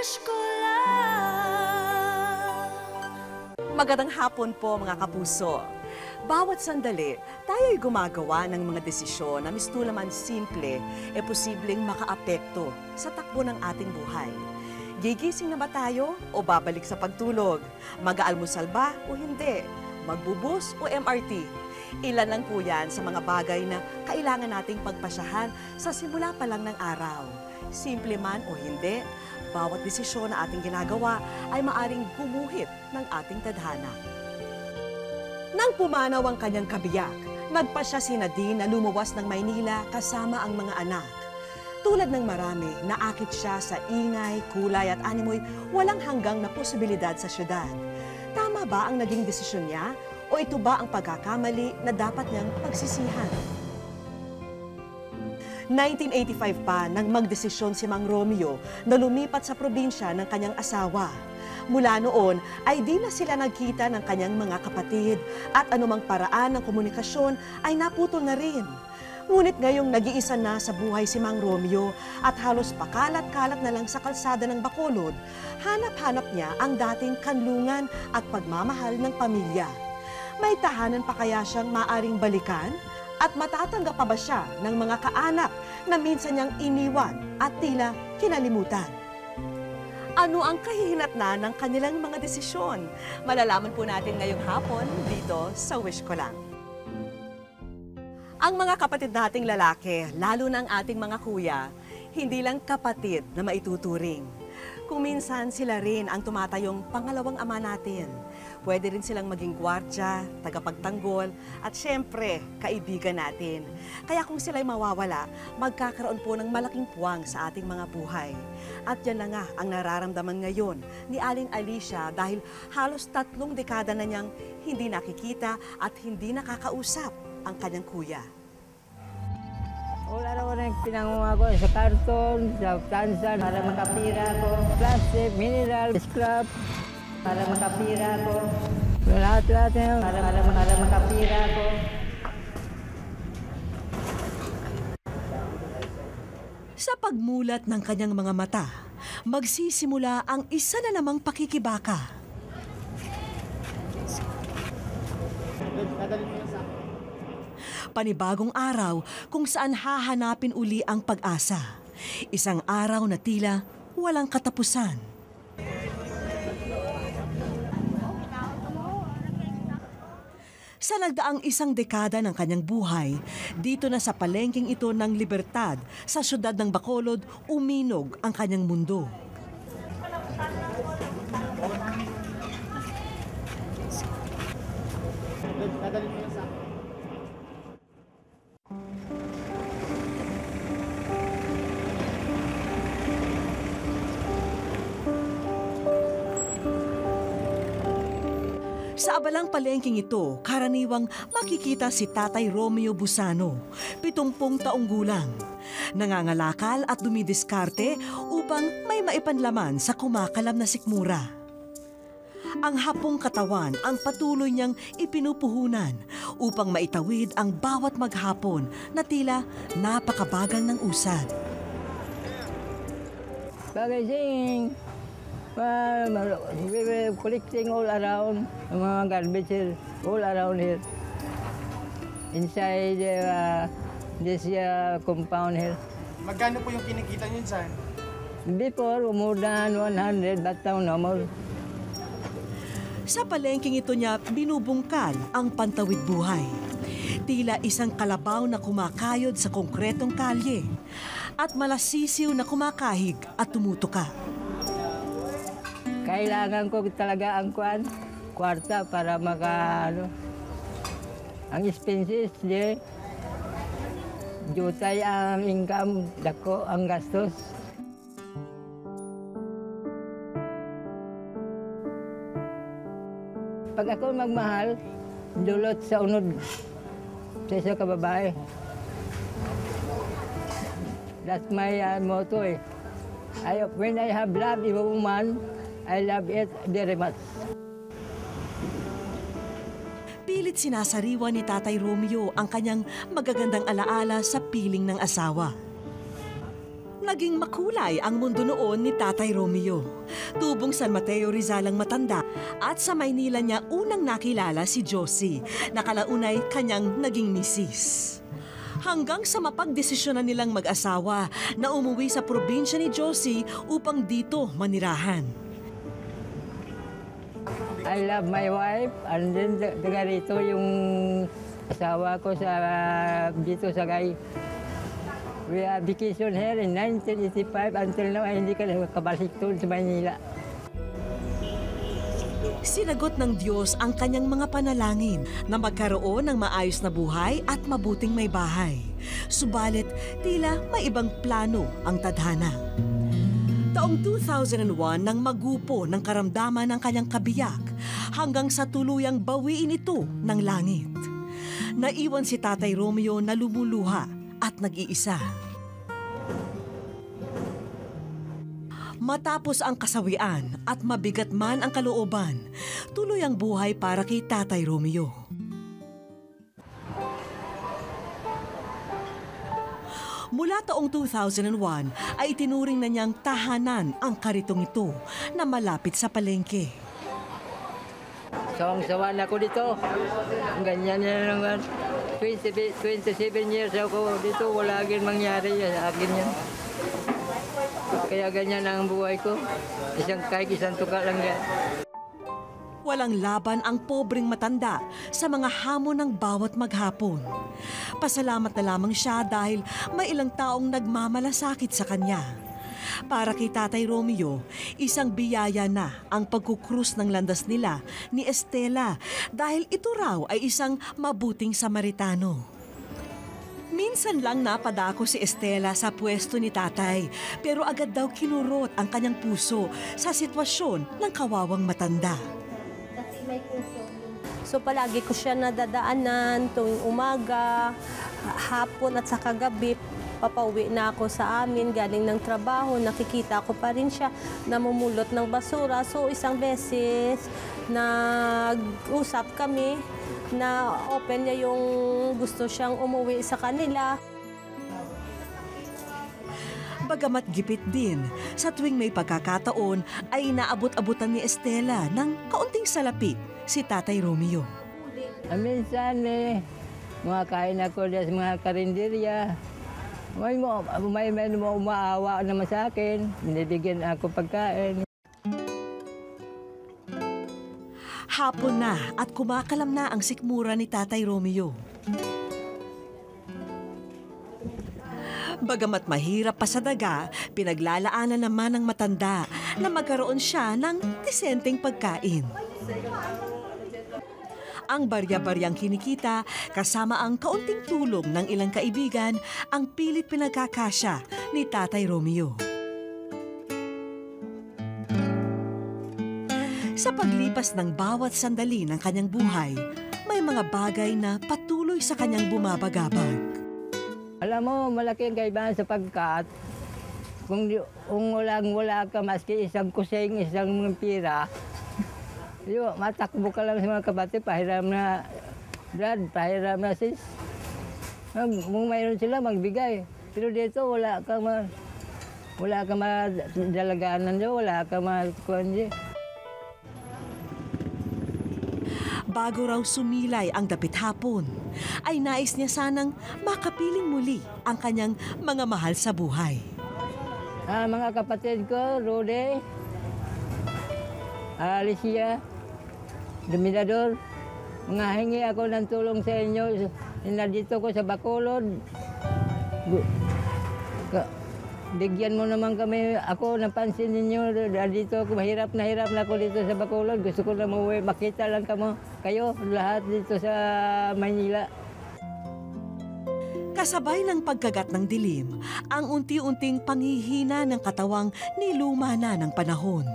wish ko lang. Magandang hapon po mga kapuso. Bawat sandali, tayo'y gumagawa ng mga desisyon na mistulaman simple e posibleng makaapekto sa takbo ng ating buhay. Gigising na ba tayo o babalik sa pagtulog? Mag-aalmusal ba o hindi? Magbubus o MRT? Ilan lang po yan sa mga bagay na kailangan nating pagpasyahan sa simula pa lang ng araw. Simple man o hindi, bawat desisyon na ating ginagawa ay maaring gumuhit ng ating tadhana. Nang pumanaw ang kanyang kabiyak, nagpasya si Nadine na lumuwas ng Maynila kasama ang mga anak. Tulad ng marami, naakit siya sa ingay, kulay at animoy walang hanggang na posibilidad sa syudad. Tama ba ang naging desisyon niya o ito ba ang pagkakamali na dapat niyang pagsisihan? 1985 pa nang magdesisyon si Mang Romeo na lumipat sa probinsya ng kanyang asawa. Mula noon ay di na sila nagkita ng kanyang mga kapatid at anumang paraan ng komunikasyon ay naputol na rin. Ngunit ngayong nag-iisa na sa buhay si Mang Romeo at halos pakalat-kalat na lang sa kalsada ng Bacolod, hanap-hanap niya ang dating kanlungan at pagmamahal ng pamilya. May tahanan pa kaya siyang maaring balikan? At matatanggap pa ba siya ng mga kaanak na minsan niyang iniwan at tila kinalimutan? Ano ang kahihinatnan ng kanilang mga desisyon? Malalaman po natin ngayong hapon dito sa Wish Ko Lang. Ang mga kapatid nating lalaki, lalo na ang ating mga kuya, hindi lang kapatid na maituturing. Kung minsan sila rin ang tumatayong pangalawang ama natin. Pwede rin silang maging gwardya, tagapagtanggol, at syempre, kaibigan natin. Kaya kung sila'y mawawala, magkakaroon po ng malaking puwang sa ating mga buhay. At yan na nga ang nararamdaman ngayon ni Aling Alicia dahil halos 3 dekada na niyang hindi nakikita at hindi nakakausap ang kanyang kuya. Wala naman ang pinangunga ko sa karton, sa tansan, para makapira ko. Plastic, mineral, scrap, para makapira ko. Lahat-lahat na para makapira ko. Sa pagmulat ng kanyang mga mata, magsisimula ang isa na namang pakikibaka. Panibagong araw kung saan hahanapin uli ang pag-asa. Isang araw na tila walang katapusan. Sa nagdaang 1 dekada ng kanyang buhay, dito na sa palengking ito ng Libertad, sa siyudad ng Bacolod, uminog ang kanyang mundo. Sa abalang palengking ito, karaniwang makikita si Tatay Romeo Busano, 70 taong gulang. Nangangalakal at dumidiskarte upang may maipanlaman sa kumakalam na sikmura. Ang hapong katawan ang patuloy niyang ipinupuhunan upang maitawid ang bawat maghapon na tila napakabagal ng usad. Pagising, we were collecting all around, mga garbage here, all around here. Inside this compound here. Magkano po yung kinikita niyo dyan? Before, more than 100, but now no more. Sa palengking ito niya binubungkal ang pantawid buhay. Tila isang kalabaw na kumakayod sa konkretong kalye at malasisiw na kumakahig at tumutuka. Kailangan ko talaga ang kwarta para ang expenses, jutay ang income, dako ang gastos. Pag ako magmahal, dulot sa unod sa isa ka babae. That's my motto eh. When I have love a woman, I love it very much. Pilit sinasariwa ni Tatay Romeo ang kanyang magagandang alaala sa piling ng asawa. Naging makulay ang mundo noon ni Tatay Romeo. Tubong San Mateo Rizal ang matanda at sa Maynila niya unang nakilala si Josie, na kalaunay kanyang naging misis. Hanggang sa mapagdesisyonan nilang mag-asawa na umuwi sa probinsya ni Josie upang dito manirahan. I love my wife, and then taga rito yung asawa ko sa dito sa Gay. We have vacation here in 1985 until now ay hindi ka nakabalik doon sa Manila. Sinagot ng Diyos ang kanyang mga panalangin na magkaroon ng maayos na buhay at mabuting may bahay. Subalit, tila may ibang plano ang tadhana. Taong 2001 nang magupo ng karamdaman ng kanyang kabiyak hanggang sa tuluyang bawiin ito ng langit. Naiwan si Tatay Romeo na lumuluha at nag-iisa. Matapos ang kasawian at mabigat man ang kalooban, tuloy ang buhay para kay Tatay Romeo. Mula taong 2001 ay itinuring na niyang tahanan ang karitong ito na malapit sa palengke. Sawang-sawa na ako dito. Ganyan na naman. 27 years ako dito, wala agad mangyari sa akin yan. Kaya ganyan ang buhay ko. Isang tuka lang yan. Walang laban ang pobreng matanda sa mga hamon ng bawat maghapon. Pasalamat na lamang siya dahil may ilang taong nagmamalasakit sa kanya. Para kay Tatay Romeo, isang biyaya na ang pagkukrus ng landas nila ni Estela dahil ito raw ay isang mabuting Samaritano. Minsan lang napadako si Estela sa pwesto ni Tatay, pero agad daw kinurot ang kanyang puso sa sitwasyon ng kawawang matanda. So palagi ko siya nadadaanan tuwing umaga, hapon at saka gabi. Papauwi na ako sa amin, galing ng trabaho, nakikita ko pa rin siya namumulot ng basura. So isang beses, nag-usap kami na open niya yung gusto siyang umuwi sa kanila. Bagamat gipit din, sa tuwing may pagkakataon ay inaabot-abutan ni Estela ng kaunting salapi si Tatay Romeo. Minsan mga kain ako sa mga karinderya. May umaawa naman sa akin. Binibigyan ako pagkain. Hapon na at kumakalam na ang sikmura ni Tatay Romeo. Bagamat mahirap pa sa daga, pinaglalaanan naman ng matanda na magkaroon siya ng disenteng pagkain. Ang barya-baryang kinikita kasama ang kaunting tulong ng ilang kaibigan ang pilit pinagkakasya ni Tatay Romeo. Sa paglipas ng bawat sandali ng kanyang buhay, may mga bagay na patuloy sa kanyang bumabagabag. Alam mo, malaki ang kaibahan sa pagkat. Kung wala ka maski isang kusing, isang pira, matakbo ka lang sa mga kapatid, pahiram na dad, pahiram na sis. Kung mayroon sila, magbigay. Pero dito, wala ka madalaganan dyan, wala ka makuhan dyan. Bago raw sumilay ang dapit hapon, ay nais niya sanang makapiling muli ang kanyang mga mahal sa buhay. Mga kapatid ko, Rode, Alicia, Dominador, mga hingi ako ng tulong sa inyo. Nandito ko sa Bacolod. Bigyan mo naman kami, ako napansin ninyo, dito ako, mahirap na ako dito sa Bacolod. Gusto ko na mauwi, makita lang kayo lahat dito sa Manila. Kasabay ng pagkagat ng dilim, ang unti-unting panghihina ng katawang niluma na ng panahon.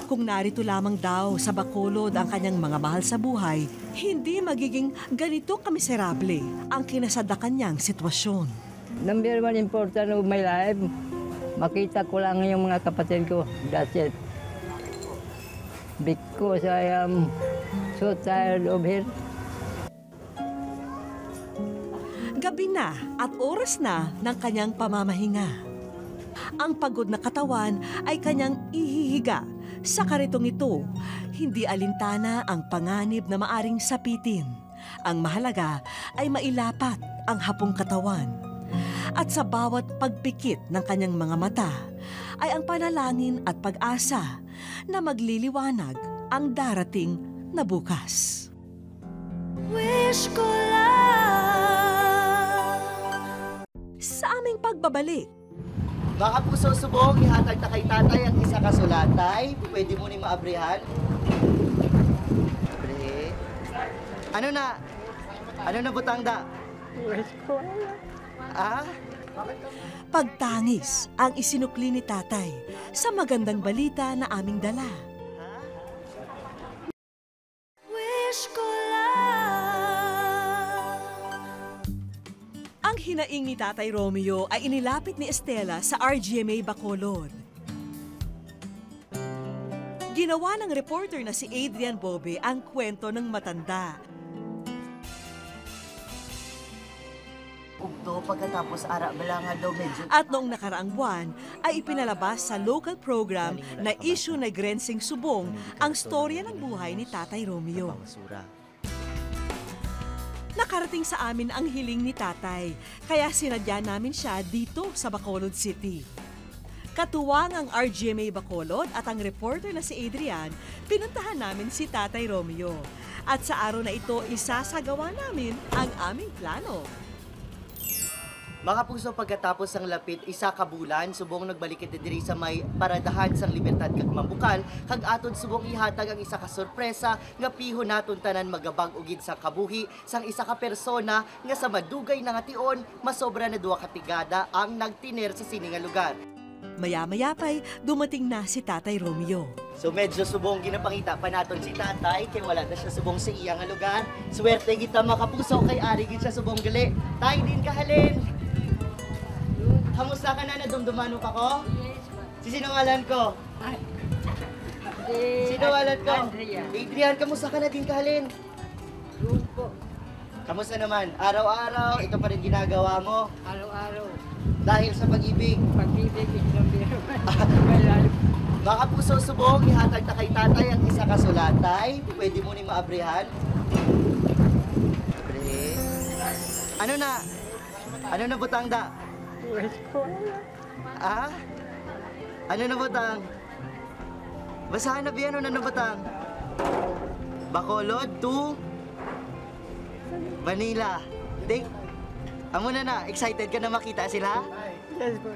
Kung narito lamang daw sa Bacolod ang kanyang mga mahal sa buhay, hindi magiging ganito kamiserable ang kinasadakan niyang sitwasyon. Number one important of my life, makita ko lang yung mga kapatid ko. That's it. Because I am so tired of here. Gabi na at oras na ng kanyang pamamahinga. Ang pagod na katawan ay kanyang ihihiga sa karitong ito. Hindi alintana ang panganib na maaring sapitin. Ang mahalaga ay mailapat ang hapong katawan. At sa bawat pagpikit ng kanyang mga mata ay ang panalangin at pag-asa na magliliwanag ang darating na bukas. Wish ko lang sa aming pagbabalik. Baka puso subong, ihatag na kay tatay ang isa kasulatay. Pwede mo ni maabrihan. Abre. Ano na? Ano na butang da? Ah? Pagtangis ang isinukli ni tatay sa magandang balita na aming dala. Wish ko lang. Ang hinaing ni Tatay Romeo ay inilapit ni Estela sa RGMA Bacolod. Ginawa ng reporter na si Adrian Bobe ang kwento ng matanda. Ugto pagkatapos ara balanga daw medyo. At noong nakaraang buwan ay ipinalabas sa local program na Issue na Grensing Subong ang storya ng buhay ni Tatay Romeo. Pangsura. Nakarating sa amin ang hiling ni Tatay, kaya sinadya namin siya dito sa Bacolod City. Katuwang ang RGMA Bacolod at ang reporter na si Adrian, pinuntahan namin si Tatay Romeo. At sa araw na ito, isasagawa namin ang aming plano. Mga puso pagkatapos ang lapit isa ka bulan subong nagbalik iti diri sa may paradahan sang Libertad kag Mambukal kag aton subong ihatag ang isa ka sorpresa nga piho naton tanan magabag ugid sa kabuhi sang isa ka persona nga sa madugay na nga tion masobra na duwa ka tigada ang nagtiner sa sini nga lugar. Maya-maya pa'y dumating na si Tatay Romeo. So medyo subong ginapangita pa naton si tatay kay wala na siya subong sa iya nga lugar. Swerte kita makapuso kay ari gid siya subong gali. Tay din kahalin. Kamusta ka na? Nadumdumano ka ko? Sino ngalan ko? Sino ngalan ko? Adrian, kamusta ka na din kahalin? Kamusta naman? Araw-araw, ito pa rin ginagawa mo? Araw-araw. Dahil sa pag-ibig. Pag-ibig, isang biro. Baka puso subong, ihatag na kay tatay ang isa kasulatay. Pwede mo ni maabrihan. Abre. Ano na? Ano na butang da? Ah? Ano na butang? Basahan na biyan, ano na butang? Bacolod to Manila. Think, amo na, excited ka na makita sila? Yes po.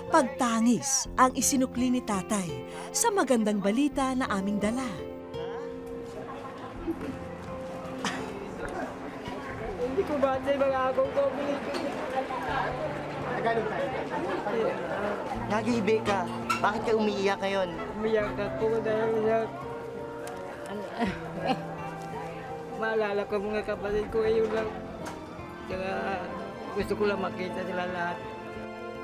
Pagtangis ang isinukli ni Tatay sa magandang balita na aming dala. Hindi ko ba mga akong komili? Nagiibi ka. Bakit ka umiiyak ngayon? Umiyak ako dahil sa... Maalala ko mga kapatid ko, yun lang. Kaya gusto ko lang makita sila lahat.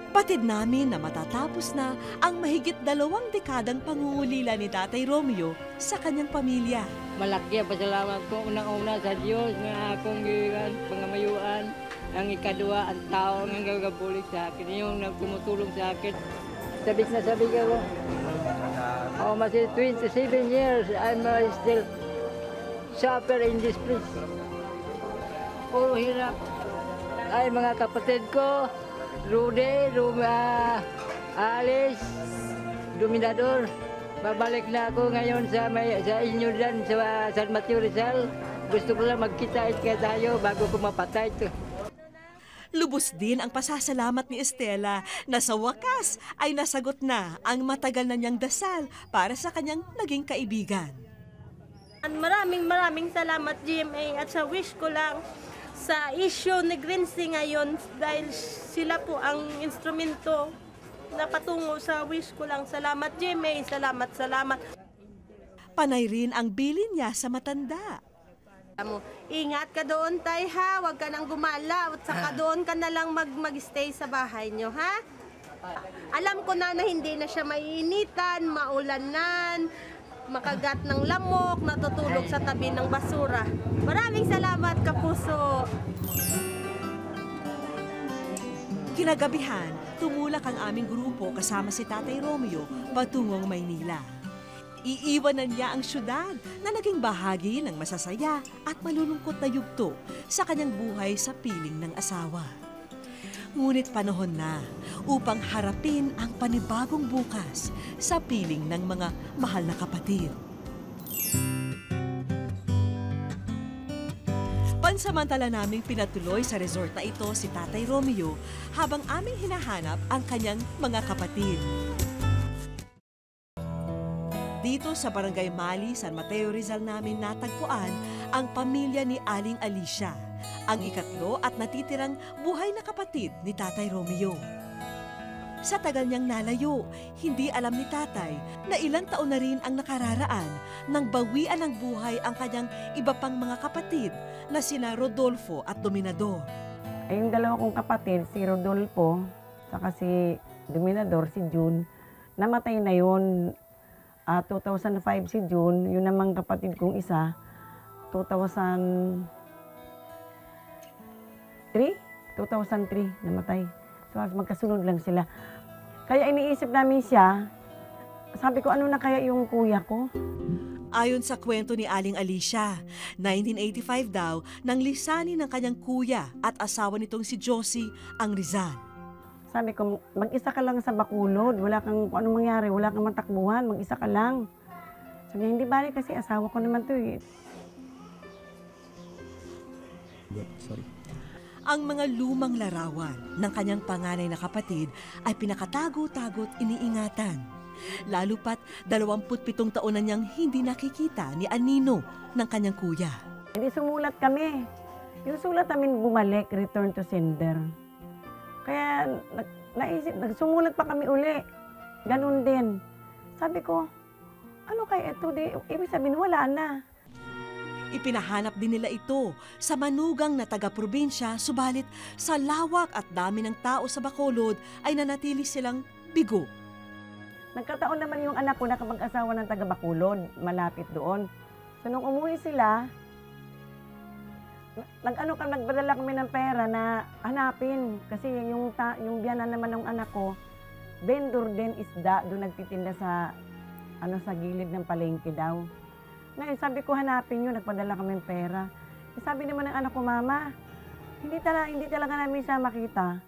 Patid namin na matatapos na ang mahigit 2 dekadang pangungulila ni Tatay Romeo sa kanyang pamilya. Malaki ang pasalamat ko unang-una sa Diyos nga akong gigan, pangamayuan. Ang ikadua, ang tao nga gagabulig sa akin. Yung nagtumutulong sa akin. Sabik na sabik ako. Oh, masi 27 years, I'm still suffer in this place. Puro hirap. Ay, mga kapatid ko, Rudy, Alice, Dominador. Babalik na ako ngayon sa inyo dyan sa San Mateo Rizal. Gusto ko lang magkita tayo bago ko mapatay ito. Lubos din ang pasasalamat ni Estela na sa wakas ay nasagot na ang matagal na niyang dasal para sa kanyang naging kaibigan. Maraming salamat GMA at sa wish ko lang sa issue ni Grensing ngayon dahil sila po ang instrumento na patungo sa wish ko lang. Salamat GMA, salamat. Panay rin ang bilin niya sa matanda. Ingat ka doon, Tay, ha? Huwag ka nang gumala at saka doon ka na lang mag-stay sa bahay nyo, ha? Alam ko na hindi na siya maiinitan, maulanan, makagat ng lamok, natutulog sa tabi ng basura. Maraming salamat, Kapuso! Kinagabihan, tumulak ang aming grupo kasama si Tatay Romeo patungong Maynila. Iiwanan niya ang syudad na naging bahagi ng masasaya at malulungkot na yugto sa kanyang buhay sa piling ng asawa. Ngunit panahon na upang harapin ang panibagong bukas sa piling ng mga mahal na kapatid. Pansamantala naming pinatuloy sa resort na ito si Tatay Romeo habang aming hinahanap ang kanyang mga kapatid. Dito sa Barangay Mali, San Mateo, Rizal namin natagpuan ang pamilya ni Aling Alicia, ang ikatlo at natitirang buhay na kapatid ni Tatay Romeo. Sa tagal niyang nalayo, hindi alam ni Tatay na ilang taon na rin ang nakararaan nang bawian ng buhay ang kanyang iba pang mga kapatid na sina Rodolfo at Dominador. Ay, yung dalawa kong kapatid, si Rodolfo, saka si Dominador, si June, namatay na yun. 2005 si June, yun namang kapatid kong isa, 2003 namatay. So, magkasunod lang sila. Kaya iniisip namin siya, sabi ko, ano na kaya yung kuya ko? Ayon sa kwento ni Aling Alicia, 1985 daw nang lisanin ng kanyang kuya at asawa nitong si Josie ang Rizal. Sabi ko, mag-isa ka lang sa Bacolod, wala kang, kung anong mangyari, wala kang matakbuhan, mag-isa ka lang. Sabi niya, hindi bali kasi asawa ko naman to eh. Ang mga lumang larawan ng kanyang panganay na kapatid ay pinakatago-tago't iniingatan. Lalo pat 27 taon na niyang hindi nakikita ni Anino ng kanyang kuya. Hindi sumulat kami. Yung sulat namin bumalik, return to sender. Kaya naisip, nagsumulat pa kami uli. Ganun din. Sabi ko, ano kaya ito? Ibig sabihin, wala na. Ipinahanap din nila ito sa manugang na taga-probinsya, subalit sa lawak at dami ng tao sa Bacolod ay nanatili silang bigo. Nagkataon naman yung anak ko na kapag-asawa ng taga Bacolod, malapit doon. So nung umuwi sila, nagbadala kami ng pera na hanapin. Kasi yung biyanan naman ng anak ko, vendor din isda, doon nagtitinda sa gilid ng palengke daw. Ngayon, sabi ko, hanapin yun, nagpadala kami ng pera. Sabi naman ng anak ko, Mama, hindi talaga namin siya makita.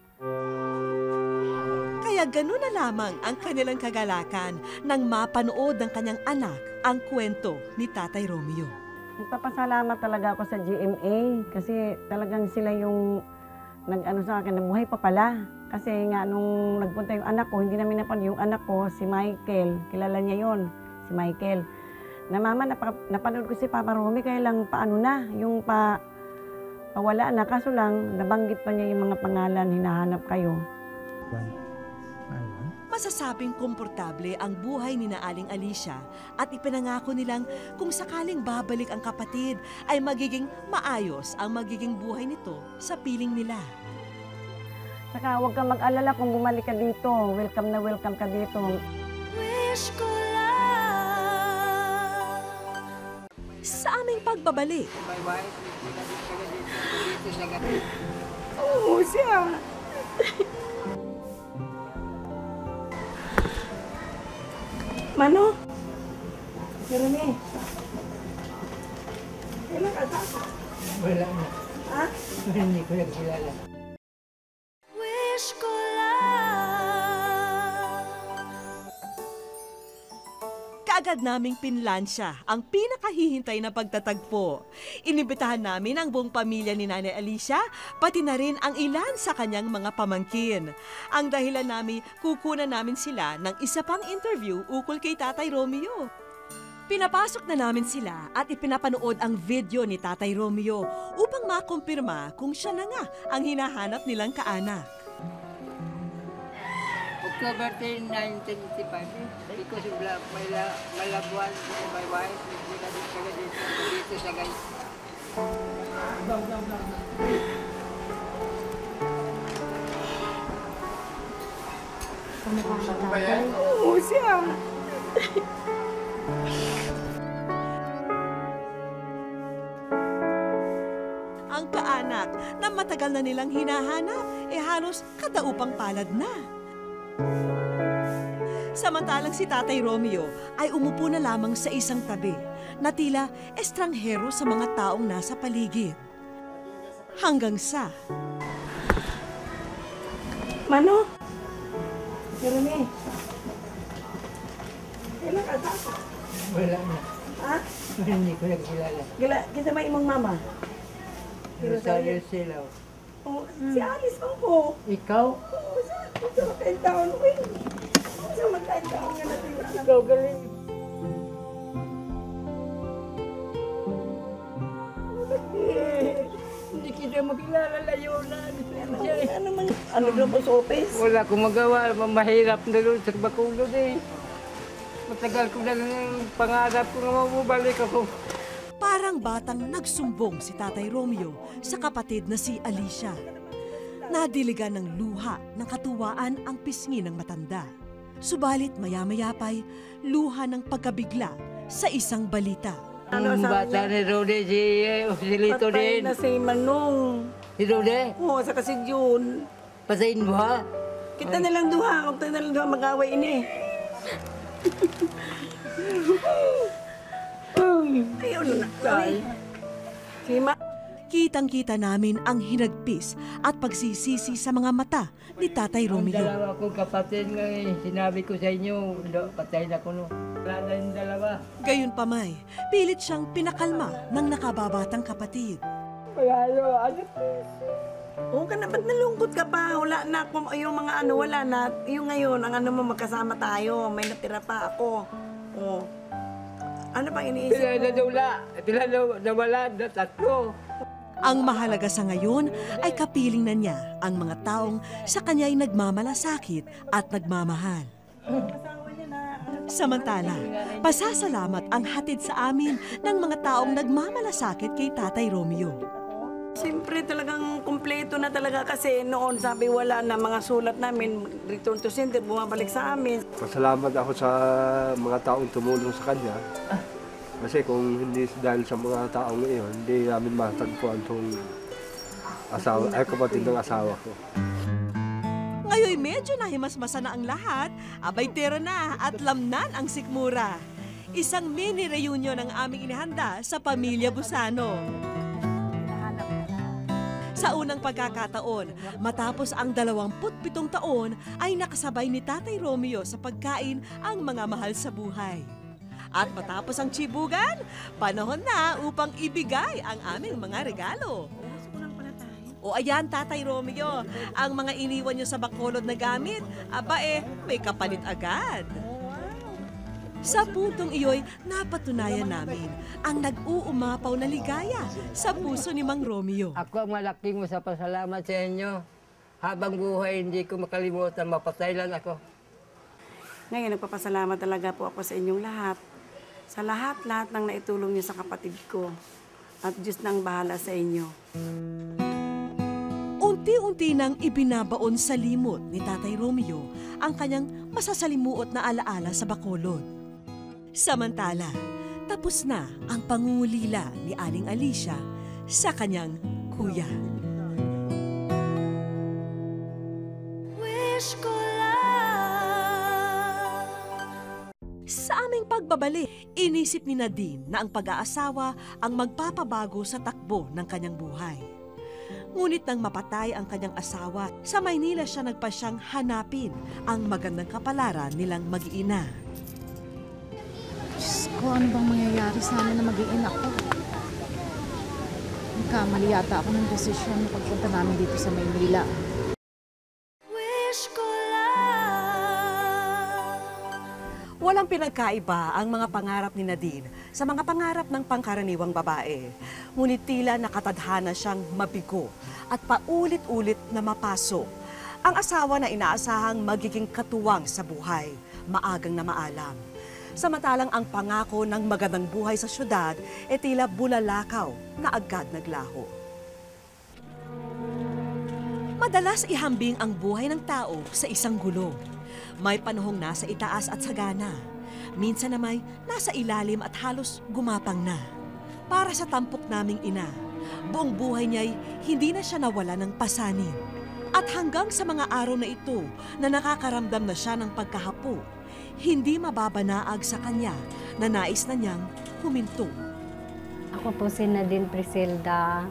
Kaya gano'n na lamang ang kanilang kagalakan nang mapanood ng kanyang anak ang kwento ni Tatay Romeo. Nagpapasalamat talaga ako sa GMA kasi talagang sila yung sa akin, nabuhay pa pala. Kasi nga, nung nagpunta yung anak ko, hindi namin napanood yung anak ko, si Michael. Kilala niya yon, si Michael. Na mama, napanood ko si Papa Romy, kaya lang paano na, yung pawala na. Kaso lang, nabanggit pa niya yung mga pangalan, hinahanap kayo. Masasabing komportable ang buhay ni Aling Alicia at ipinangako nilang kung sakaling babalik ang kapatid ay magiging maayos ang magiging buhay nito sa piling nila. Saka huwag kang mag-alala kung bumalik ka dito. Welcome na welcome ka dito. Wish ko sa aming pagbabalik. Oo, siya. Mano? Pero ni. Kailan ka sa? Wala na. Ha? Hindi ko nagkilala. Wish ko kaagad naming pinlansya ang pinakahihintay na pagtatagpo. Inibitahan namin ang buong pamilya ni Nanay Alicia, pati na rin ang ilan sa kanyang mga pamangkin. Ang dahilan namin, kukunan namin sila ng isa pang interview ukol kay Tatay Romeo. Pinapasok na namin sila at ipinapanood ang video ni Tatay Romeo upang makumpirma kung siya na nga ang hinahanap nilang kaanak. October 10, 1975, because of my loved one, my wife, dito sa guys. Oo, siya. na matagal na nilang hinahanap, halos kadaupang palad na. Samantalang si Tatay Romeo ay umupo na lamang sa isang tabi na tila estranghero sa mga taong nasa paligid. Hanggang sa... Mano? Jeremy? Kailan ka ba? Wala na. Ha? Hindi ko nagkilala. Kita ba imong mama? Rosario Silaw. Oh, si Alice man ko. Ikaw? Oo, sa magkain-taon ko eh. Sa magkain-taon nga natin. Ikaw galing. Hindi kita makilala, layo na. Ano daw po sa office? Wala akong magawa. Mahirap na doon sa Bacolod eh. Matagal ko na lang pangarap ko na mabubalik ako. Parang batang nagsumbong si Tatay Romeo sa kapatid na si Alicia. Nadiligan ng luha ng katuwaan ang pisngi ng matanda. Subalit maya-maya pa'y luha ng pagkabigla sa isang balita. Ang bata ni Rode, si Lito Patay din. na si Manong. Si Rode, Oo, sa kasi June. patayin mo ha? Kita nilang duha. Kung tayo nilang duha mag-away ini. Ayaw na na. Si Ma... Kitang-kita namin ang hinagpis at pagsisisi sa mga mata ni Tatay Ang Romeo. dalawa kong kapatid nga sinabi ko sa inyo, patay na ko no. Wala na yung dalawa. Gayunpamay, pilit siyang pinakalma ng nakababatang kapatid. Wala yun, ano? Oo ka na, ba't nalungkot ka pa? Wala na, yung mga ano, wala na. Yung ngayon, ang ano mo, magkasama tayo. May natira pa ako. Oo. Ano pang iniisip Sila mo? na nawala, sila nawala na tatlo. Ang mahalaga sa ngayon ay kapiling na niya ang mga taong sa kanya'y nagmamalasakit at nagmamahal. Samantala, pasasalamat ang hatid sa amin ng mga taong nagmamalasakit kay Tatay Romeo. Siyempre talagang kumpleto na talaga kasi noon sabi wala na mga sulat namin, return to sender, bumabalik sa amin. Pasalamat ako sa mga taong tumulong sa kanya. Kasi kung hindi dahil sa mga taong iyon, hindi namin matagpuan itong kapatid ng asawa ko. Ngayon medyo nahimasmasa na ang lahat, abay tira na at lamnan ang sikmura. Isang mini reunion ang aming inihanda sa pamilya Busano. Sa unang pagkakataon, matapos ang 27 taon, ay nakasabay ni Tatay Romeo sa pagkain ang mga mahal sa buhay. At matapos ang tsibugan, panahon na upang ibigay ang aming mga regalo. O ayan, Tatay Romeo, ang mga iniwan nyo sa Bacolod na gamit, may kapalit agad. Sa puntong iyo'y napatunayan namin ang nag-uumapaw na ligaya sa puso ni Mang Romeo. Ako ang malaking mo sa pasalamat sa inyo. Habang buhay, hindi ko makalimutan, mapatay lang ako. Ngayon, nagpapasalamat talaga po ako sa inyong lahat. Sa lahat-lahat ng naitulong niyo sa kapatid ko. At Diyos nang bahala sa inyo. Unti-unti nang ibinabaon sa limot ni Tatay Romeo ang kanyang masasalimuot na alaala sa Bacolod. Samantala, tapos na ang pangungulila ni Aling Alicia sa kanyang kuya. Wish ko lang. Sa aming pagbabalik, inisip ni Nadine na ang pag-aasawa ang magpapabago sa takbo ng kanyang buhay. Ngunit nang mapatay ang kanyang asawa, sa Maynila siya nagpasyang hanapin ang magandang kapalaran nilang mag-iina. Diyos ko, ano bang mangyayari sa amin na mag-iin ako? Nagkamali yata ako ng desisyon na pagpunta namin dito sa Maynila. Wish ko lang. Walang pinagkaiba ang mga pangarap ni Nadine sa mga pangarap ng pangkaraniwang babae. Ngunit tila nakatadhana siyang mabigo at paulit-ulit na mapasok. Ang asawa na inaasahang magiging katuwang sa buhay, maagang na maalam. Samantalang ang pangako ng magandang buhay sa syudad tila bulalakaw na agad naglaho. Madalas ihambing ang buhay ng tao sa isang gulong. May panahong nasa itaas at sagana. Minsan na may nasa ilalim at halos gumapang na. Para sa tampok naming ina, buong buhay niya'y hindi na siya nawala ng pasanin. At hanggang sa mga araw na ito na nakakaramdam na siya ng pagkahapo, hindi mababanaag sa kanya na nais na niyang huminto. Ako po si Nadine Prisilda.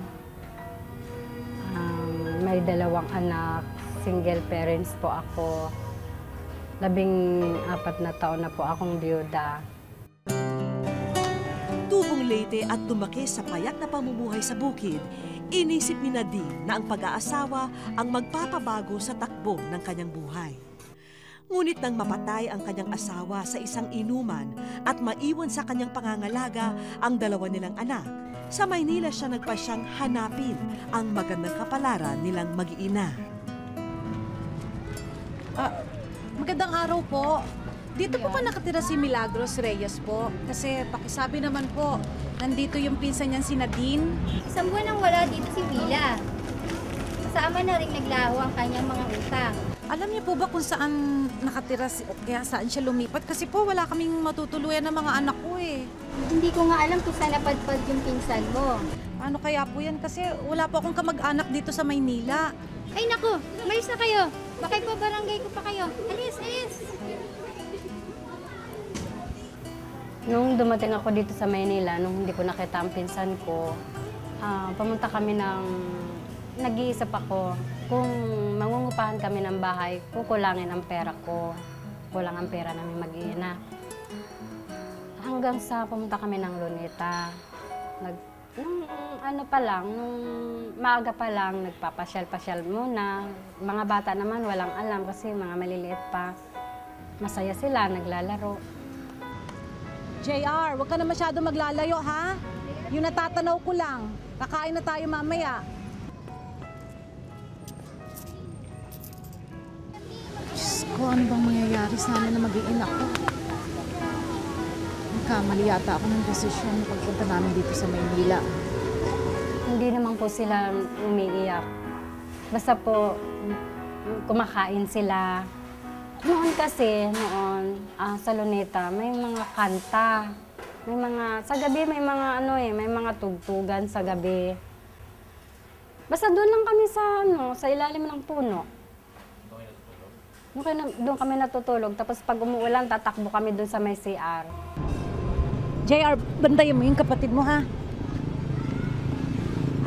May 2 anak. Single parents po ako. 14 na taon na po akong biyuda. Tubong Leyte at lumaki sa payak na pamumuhay sa bukid, inisip ni Nadine na ang pag-aasawa ang magpapabago sa takbo ng kanyang buhay. Ngunit nang mapatay ang kanyang asawa sa isang inuman at maiwan sa kanyang pangangalaga ang 2 nilang anak, sa Maynila siya nagpasyang hanapin ang magandang kapalaran nilang mag-iina. Magandang araw po. Dito po ba nakatira si Milagros Reyes po? Kasi pakisabi naman po, nandito yung pinsan niyan si Nadine. Isang buwan nang wala dito si Willa. Kasama na rin naglaho ang kanyang mga utang. Alam niyo po ba kung saan nakatira o kaya saan siya lumipat? Kasi po wala kaming matutuluyan ng mga anak ko eh. Hindi ko nga alam kung saan napadpad yung pinsan mo. Paano kaya po yan? Kasi wala po akong kamag-anak dito sa Maynila. Ay naku, umalis na kayo. Baka po barangay ko pa kayo. Alis, alis! Nung dumating ako dito sa Maynila, nung hindi ko nakita ang pinsan ko, pumunta kami nag-iisip ako kung mangungupahan kami ng bahay, kukulangin ang pera ko. Kulang ang pera namin mag-iina. Hanggang sa pumunta kami ng Luneta. Nung maaga pa lang, nagpapasyal-pasyal muna. Mga bata naman walang alam kasi mga maliliit pa. Masaya sila, naglalaro. JR, huwag ka na masyado maglalayo ha? Yung natatanaw ko lang. Kakain na tayo mamaya. Diyos ko, ano bang mangyayari sa amin na mag-iina ko? Nagkamali yata ako ng desisyon na pagpunta namin dito sa Maynila. Hindi naman po sila umiiyak. Basta po, kumakain sila. Noon kasi, sa Luneta, may mga kanta. Sa gabi may mga may mga tugtugan sa gabi. Basta doon lang kami sa ilalim ng puno. Doon kami natutulog. Tapos pag umuulan, tatakbo kami doon sa may CR. JR, bandayan mo yung kapatid mo ha?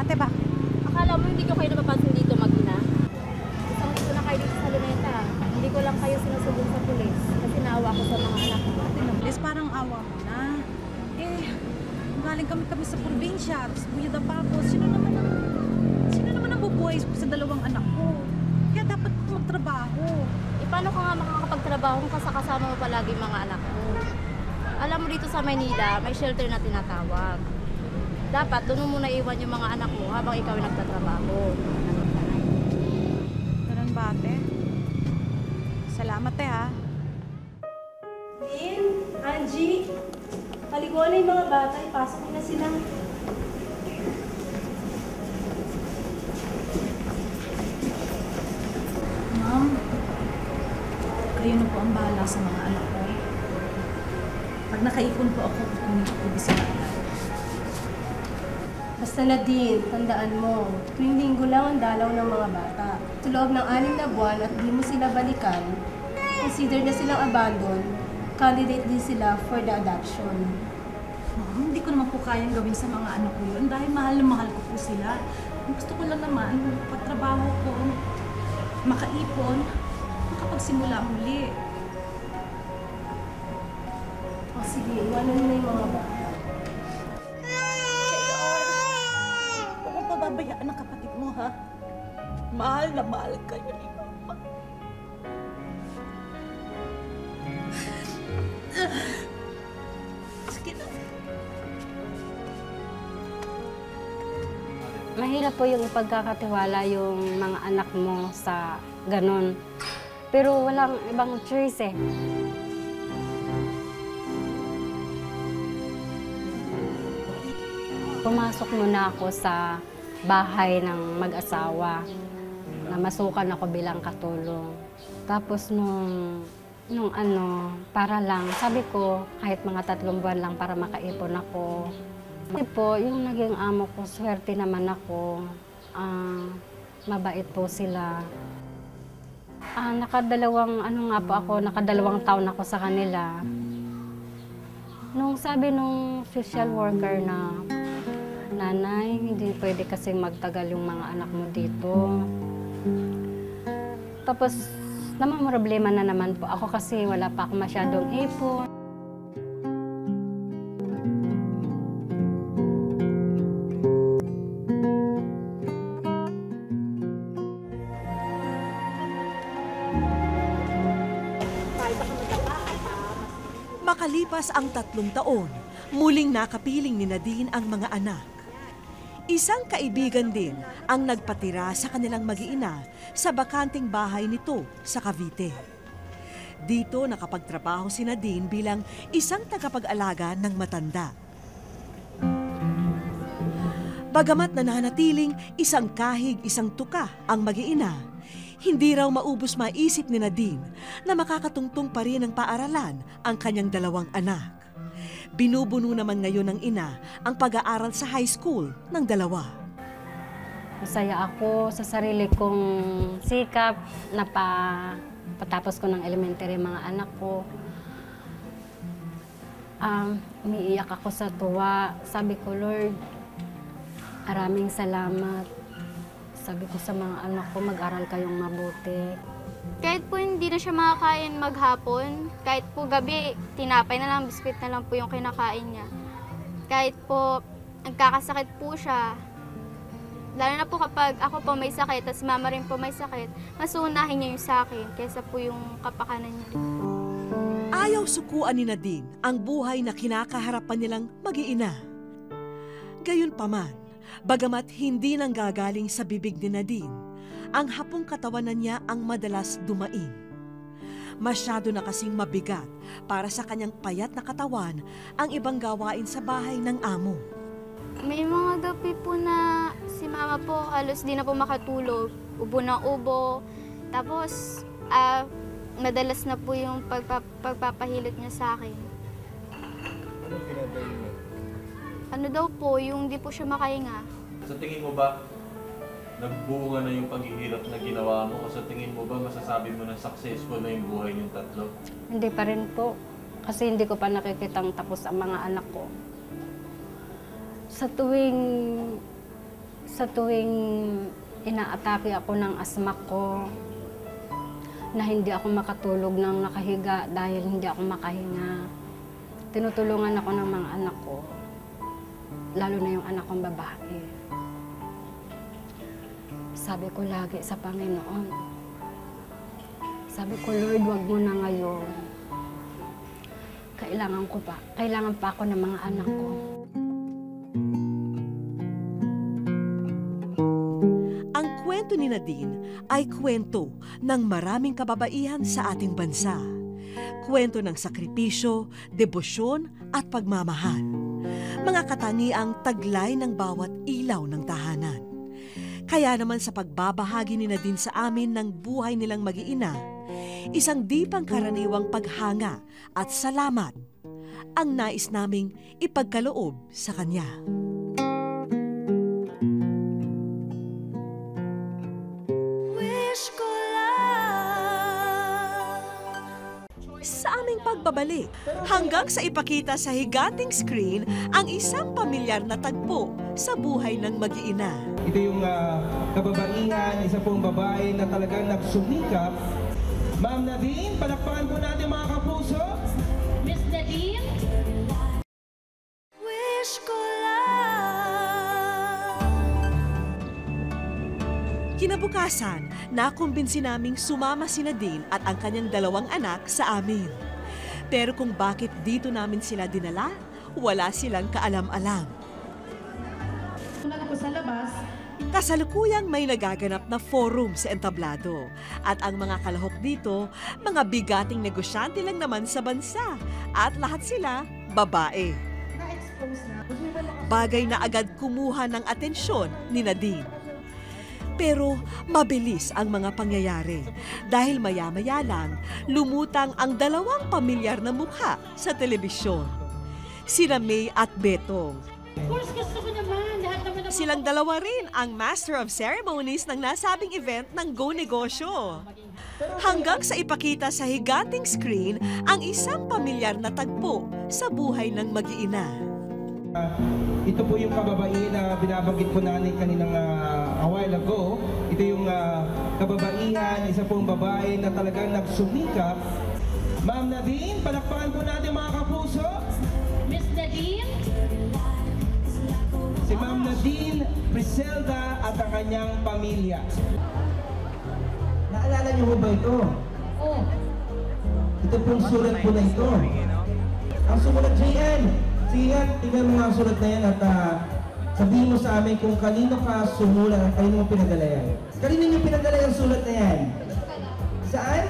Ate ba? Akala mo hindi ko kayo napapansin dito mag-ina? Isang dito na kayo dito sa Luneta. Hindi ko lang kayo sinusubong sa pulis kasi naawa ko sa mga anak ko. Is parang awa mo na. Galing kami sa probinsya, tapos buyod pa ako. Sino naman ang bubuhay sa 2 anak ko? Kaya dapat magtrabaho. Paano ka nga makakapagtrabaho kung kasama mo palagi mga anak mo? Alam mo dito sa Maynila, may shelter na tinatawag. Dapat doon mo muna iwan yung mga anak mo habang ikaw ay nagtatrabaho. Ganun ba, ate? Salamat, ha? Lynn, Angie, paliguan na yung mga bata, ipasok na sila. Ma'am, kayo na po ang bahala sa mga anak ko. Pag nakaipon po ako, kukunin ko po sila agad. Basta na din, tandaan mo, tuwing linggo lang ang dalaw ng mga bata. Sa loob ng 6 na buwan at di mo sila balikan, consider na silang abandon, candidate din sila for the adoption. Ma'am, hindi ko naman po kayang gawin sa mga anak ko yun dahil mahal na mahal ko po sila. Gusto ko lang naman, pagtrabaho ko, makaipon, makapagsimula muli. O sige, iwanan mo na yung mga bata. Huwag mo pababayaan ang kapatid mo, ha? Mahal na mahal kayo ni Mama. Sige na. Mahirap po yung ipagkakatiwala yung mga anak mo sa ganon. Pero walang ibang choice eh. Pumasok muna ako sa bahay ng mag-asawa na masukan ako bilang katulong. Tapos para lang, sabi ko kahit mga 3 buwan lang para makaipon ako, Kasi po, yung naging amo ko, swerte naman ako. Mabait po sila. Nakadalawang taon ako sa kanila. Nung sabi nung social worker na, nanay, hindi pwede kasi magtagal yung mga anak mo dito. Tapos, problema na naman po ako kasi wala pa ako masyadong ipon. Makalipas ang 3 taon, muling nakapiling ni Nadine ang mga anak. Isang kaibigan din ang nagpatira sa kanilang mag-iina sa bakanting bahay nito sa Cavite. Dito nakapagtrabaho si Nadine bilang isang tagapag-alaga ng matanda. Bagamat nananatiling isang kahig, isang tuka ang mag-iina, hindi raw maubos maisip ni Nadine na makakatungtong pa rin ng paaralan ang kanyang 2 anak. Binubuno naman ngayon ng ina ang pag-aaral sa high school ng 2. Masaya ako sa sarili kong sikap na patapos ko ng elementary mga anak ko. Umiiyak ako sa tuwa. Sabi ko, Lord, maraming salamat. Sabi ko sa mga anak ko, mag-aral kayong mabuti. Kahit po hindi na siya makakain maghapon, kahit po gabi, tinapay na lang, biskwit na lang po yung kinakain niya. Kahit po nagkakasakit po siya, lalo na po kapag ako po may sakit, tas mama rin po may sakit, mas unahin niya yung sa akin kaysa po yung kapakanan niya rin po. Ayaw sukuan ni Nadine ang buhay na kinakaharapan nilang mag-iina. Gayunpaman, bagamat hindi nanggagaling sa bibig ni Nadine, ang hapong katawanan niya ang madalas dumain. Masyado na kasing mabigat para sa kanyang payat na katawan ang ibang gawain sa bahay ng amo. May mga gabi po na si mama po halos di na po makatulog, ubo ng ubo. Tapos madalas na po yung pagpapahilot niya sa akin. Ano ginagawa niyo? Ano daw po, yung di po siya makahinga. Sa tingin mo ba, nagbunga na yung paghihirap na ginawa mo? O sa tingin mo ba, masasabi mo na successful na yung buhay niyong 3? Hindi pa rin po. Kasi hindi ko pa nakikitang tapos ang mga anak ko. Sa tuwing inaatake ako ng asma ko, na hindi ako makatulog ng nakahiga dahil hindi ako makahinga, tinutulungan ako ng mga anak ko, lalo na yung anak kong babae. Sabi ko lagi sa Panginoon, sabi ko, Lord, wag mo na ngayon. Kailangan pa ako ng mga anak ko. Ang kwento ni Nadine ay kwento ng maraming kababaihan sa ating bansa. Kwento ng sakripisyo, debosyon at pagmamahal. Mga katangiang taglay ng bawat ilaw ng tahanan. Kaya naman sa pagbabahagi ni Nadine sa amin ng buhay nilang mag-iina, isang di pangkaraniwang paghanga at salamat ang nais naming ipagkaloob sa kanya. Sa aming pagbabalik, hanggang sa ipakita sa higanting screen ang isang pamilyar na tagpo sa buhay ng mag-iina. Ito yung kababaihan, isa pong babae na talagang nagsumikap. Ma'am Nadine, palakpakan po natin mga kapuso. Miss Nadine? Wish ko lang. Kinabukasan, nakumbinsi naming sumama si Nadine at ang kanyang 2 anak sa amin. Pero kung bakit dito namin sila dinala, wala silang kaalam-alam. Sa labas, Kasalukuyang may nagaganap na forum sa entablado. At ang mga kalahok dito, mga bigating negosyante lang naman sa bansa. At lahat sila, babae. Bagay na agad kumuha ng atensyon ni Nadine. Pero mabilis ang mga pangyayari dahil maya-maya lang lumutang ang 2 pamilyar na mukha sa telebisyon. Sina May at Betong, Of course, gusto ko naman. Lahat naman ng Silang dalawa rin ang Master of Ceremonies ng nasabing event ng Go Negosyo. Hanggang sa ipakita sa higanting screen ang isang pamilyar na tagpo sa buhay ng mag-iina. Ito po yung kababaihan na binabanggit po natin kaninang a while ago. Ito yung kababaihan, isa pong babae na talagang nagsumikap. Ma'am Nadine, palakpakan po natin mga kapuso. Miss Nadine? Si Ma'am Nadine Priselda at ang kanyang pamilya. Naalala niyo po ba ito? Oh. Ito pong sulat po na ito. Ang sumulat, JN. Sige nga, tingnan mo nga ang sulat na yan at sabihin mo sa amin kung kanino ka sumulat at kanino mo pinadala yan. Kanino niyo pinadala yung sulat na yan? Saan?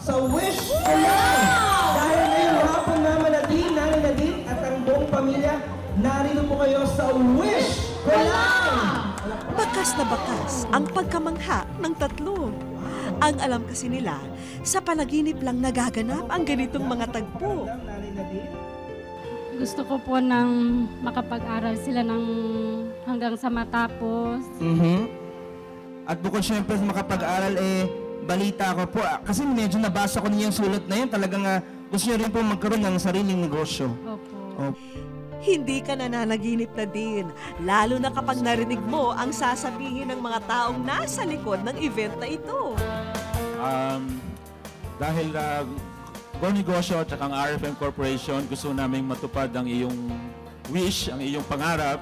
Sa Wish ko lang! Dahil ngayong hapon naman Nanay Nadine at ang buong pamilya, narito po kayo sa Wish ko lang! Bakas na bakas ang pagkamangha ng tatlo. Ang alam kasi nila, sa panaginip lang nagaganap ang ganitong mga tagpo. Gusto ko po nang makapag-aral sila ng hanggang sa matapos. At bukod syempre makapag-aral, balita ko po. Kasi medyo nabasa ko niya yung sulat na yun. Talagang gusto niyo rin po magkaroon ng sariling negosyo. Opo. Hindi ka nananaginip na din, lalo na kapag narinig mo ang sasabihin ng mga taong nasa likod ng event na ito. Dahil Go Negosyo at ang RFM Corporation, gusto naming matupad ang iyong wish, ang iyong pangarap.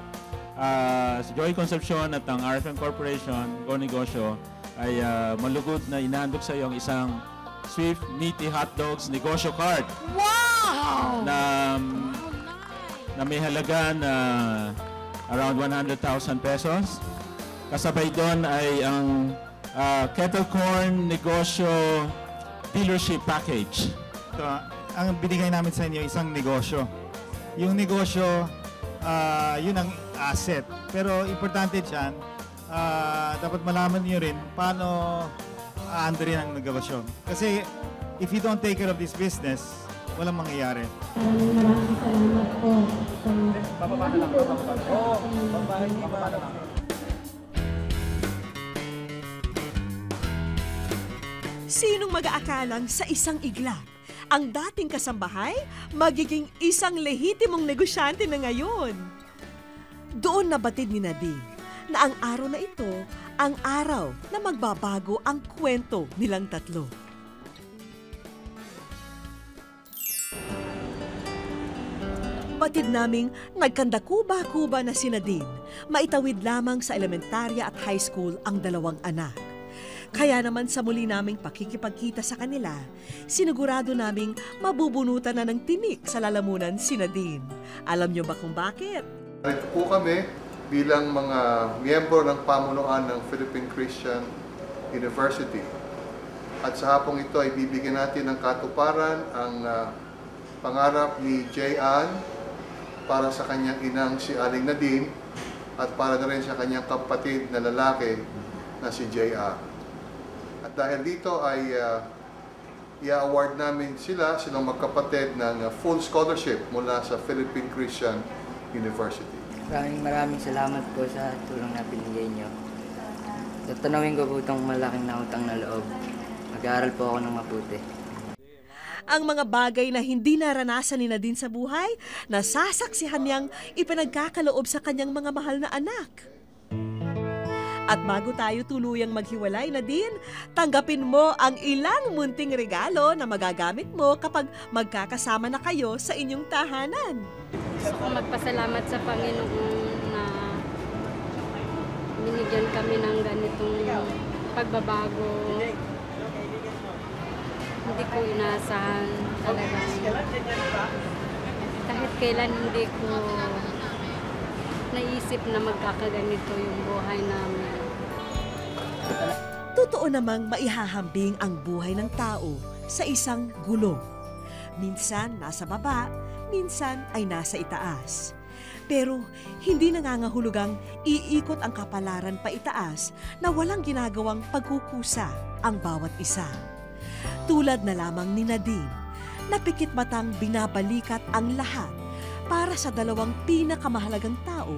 Si Joey Concepcion at ang RFM Corporation, Go Negosyo, ay malugod na inahandog sa iyo ang isang Swift Meaty Hot Dogs Negosyo Cart. Wow! Na may halaga na around 100,000 pesos. Kasabay doon ay ang Kettle Corn Negosyo Dealership Package. Ito, ang binigay namin sa inyo isang negosyo. Yung negosyo, yun ang asset. Pero importante dyan, dapat malaman niyo rin paano aandarin ang negosyo. Kasi if you don't take care of this business, walang mangyayari. Maraming salamat po. Sinong mag-aakalang sa isang iglap, ang dating kasambahay magiging isang lehitimong negosyante na ngayon? Doon nabatid ni Nadine na ang araw na ito ang araw na magbabago ang kwento nilang tatlo. Batid naming nagkandakuba-kuba na si Nadine, maitawid lamang sa elementarya at high school ang dalawang anak. Kaya naman sa muli naming pakikipagkita sa kanila, sinigurado naming mabubunutan na ng tinik sa lalamunan si Nadine. Alam niyo ba kung bakit? Ito po kami bilang mga miyembro ng pamunuan ng Philippine Christian University. At sa hapong ito ay bibigyan natin ng katuparan ang pangarap ni J.Ann para sa kanyang inang si Aling Nadine at para na rin sa kanyang kapatid na lalaki na si J.R. At dahil dito ay i-award namin silang magkapatid ng full scholarship mula sa Philippine Christian University. Maraming salamat po sa tulong na binigay niyo. Tatanawin ko po itong malaking nautang na loob. Mag-aaral po ako ng mabuti. Ang mga bagay na hindi naranasan ni Nadine sa buhay, nasasaksihan niyang ipinagkakaloob sa kanyang mga mahal na anak. At bago tayo tuluyang maghiwalay, Nadine, tanggapin mo ang ilang munting regalo na magagamit mo kapag magkakasama na kayo sa inyong tahanan. Gusto ko magpasalamat sa Panginoon na binigyan kami ng ganitong pagbabago. Hindi ko inaasahan talagang. Kahit kailan hindi ko naisip na magkakaganito yung buhay namin. Totoo namang maihahambing ang buhay ng tao sa isang gulong. Minsan nasa baba, minsan ay nasa itaas. Pero hindi nangangahulugang iikot ang kapalaran pa itaas na walang ginagawang pagkukusa ang bawat isa. Tulad na lamang ni Nadine, na pikit matang binabalikat ang lahat para sa dalawang pinakamahalagang tao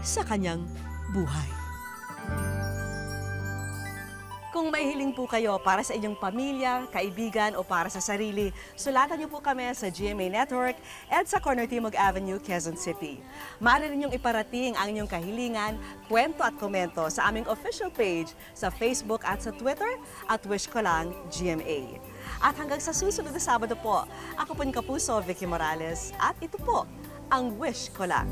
sa kanyang buhay. Kung may hiling po kayo para sa inyong pamilya, kaibigan o para sa sarili, sulatan niyo po kami sa GMA Network at sa Corner Timog Avenue, Quezon City. Maaari rin niyong iparating ang inyong kahilingan, kwento at komento sa aming official page sa Facebook at sa Twitter at Wish Ko Lang GMA. At hanggang sa susunod na Sabado po, ako po yung kapuso, Vicky Morales, at ito po ang Wish Ko Lang.